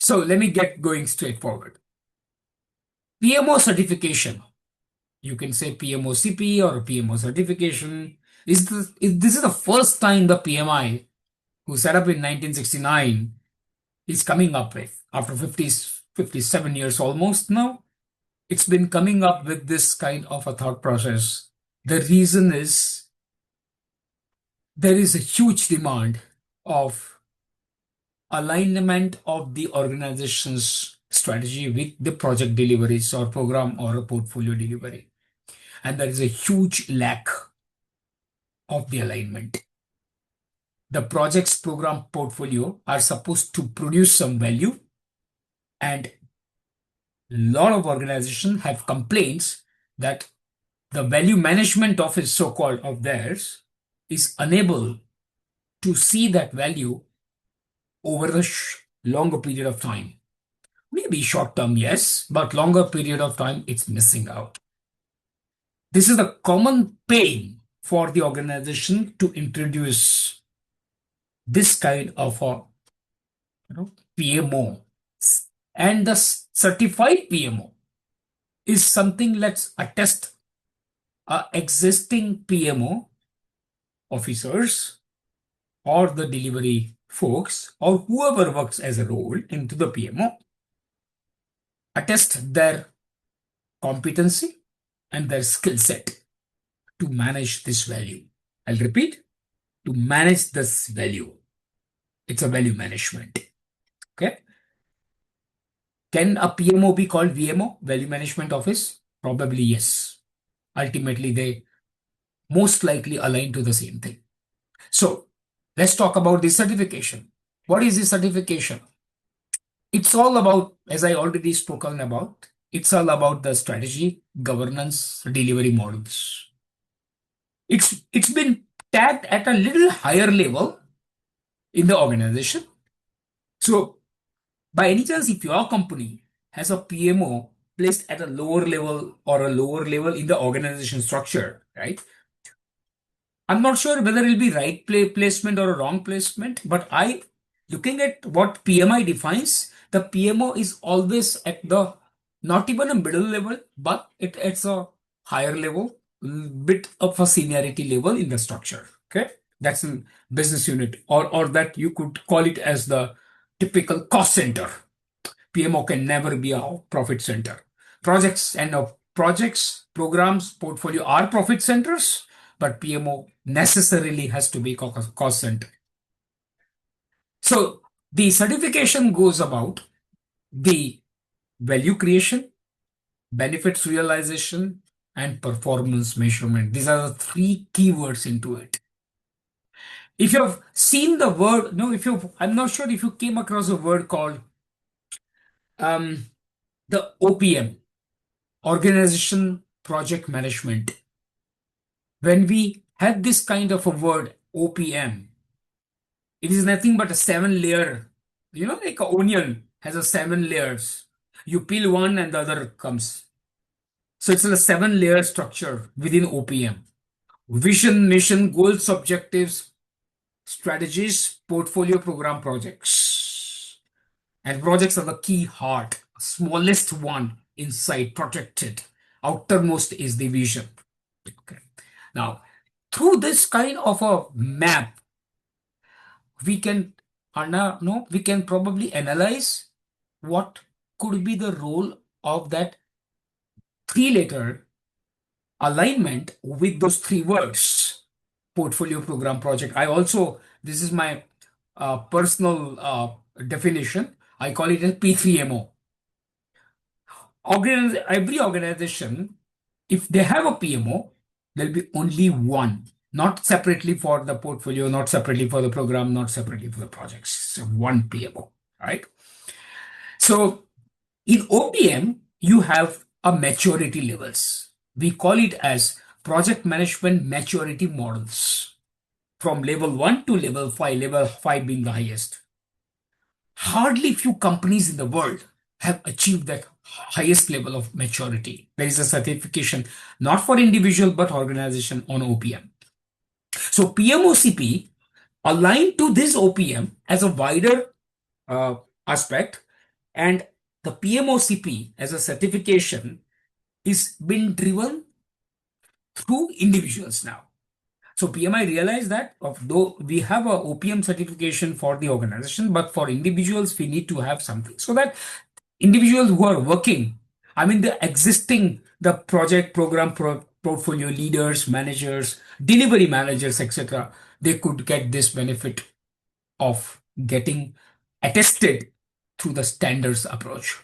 So let me get going straightforward. PMO certification, you can say PMOCP or PMO certification, this is the first time the PMI, who set up in 1969, is coming up with, after 57 years almost now, it's been coming up with this kind of a thought process. The reason is there is a huge demand of alignment of the organization's strategy with the project deliveries or program or a portfolio delivery. And there is a huge lack of the alignment. The project's program portfolio are supposed to produce some value, and a lot of organizations have complaints that the value management office, so-called, of theirs is unable to see that value over a longer period of time. Maybe short term, yes, but longer period of time, it's missing out. This is a common pain for the organization to introduce this kind of a PMO. And the certified PMO is something let's attest existing PMO officers or the delivery folks or whoever works as a role into the PMO, attest their competency and their skill set to manage this value. I'll repeat, to manage this value. It's a value management. Okay. Can a PMO be called VMO, Value Management Office? Probably yes. Ultimately, they most likely align to the same thing. So let's talk about the certification. What is the certification? It's all about, as I already spoken about, it's all about the strategy, governance, delivery models. It's been tagged at a little higher level in the organization. So by any chance, if your company has a PMO placed at a lower level or a lower level in the organization structure, right? I'm not sure whether it'll be right placement or a wrong placement, but looking at what PMI defines, the PMO is always at the, not even a middle level, but it's a higher level, bit of a seniority level in the structure. Okay. That's a business unit, or that you could call it as the typical cost center. PMO can never be a profit center. Projects, programs, portfolio are profit centers, but PMO necessarily has to be cost center. So the certification goes about the value creation, benefits realization, and performance measurement. These are the three keywords into it. If you've seen the word, no, I'm not sure if you came across a word called the OPM, Organization Project Management. When we have this kind of a word, OPM, it is nothing but a 7-layer, like an onion has a 7 layers. You peel one and the other comes. So it's a 7-layer structure within OPM. Vision, mission, goals, objectives, strategies, portfolio, program, projects. And projects are the key heart, smallest one inside, protected. Outermost is the vision. Okay. Now, through this kind of a map, we can we can probably analyze what could be the role of that 3-letter alignment with those 3 words: portfolio, program, project. This is my personal definition. I call it a P3MO. Every organization, if they have a PMO, there'll be only one, not separately for the portfolio, not separately for the program, not separately for the projects. So one PMO, right? So in OPM, you have a maturity levels. We call it as project management maturity models, from level 1 to level 5, level 5 being the highest. Hardly few companies in the world have achieved that highest level of maturity. There is a certification not for individual but organization on OPM. So PMOCP aligned to this OPM as a wider aspect And the PMOCP as a certification is been driven through individuals now. So PMI realized that though we have a OPM certification for the organization, but for individuals we need to have something so that individuals who are working, I mean the existing, the project program portfolio leaders, managers, delivery managers, etc., they could get this benefit of getting attested through the standards approach.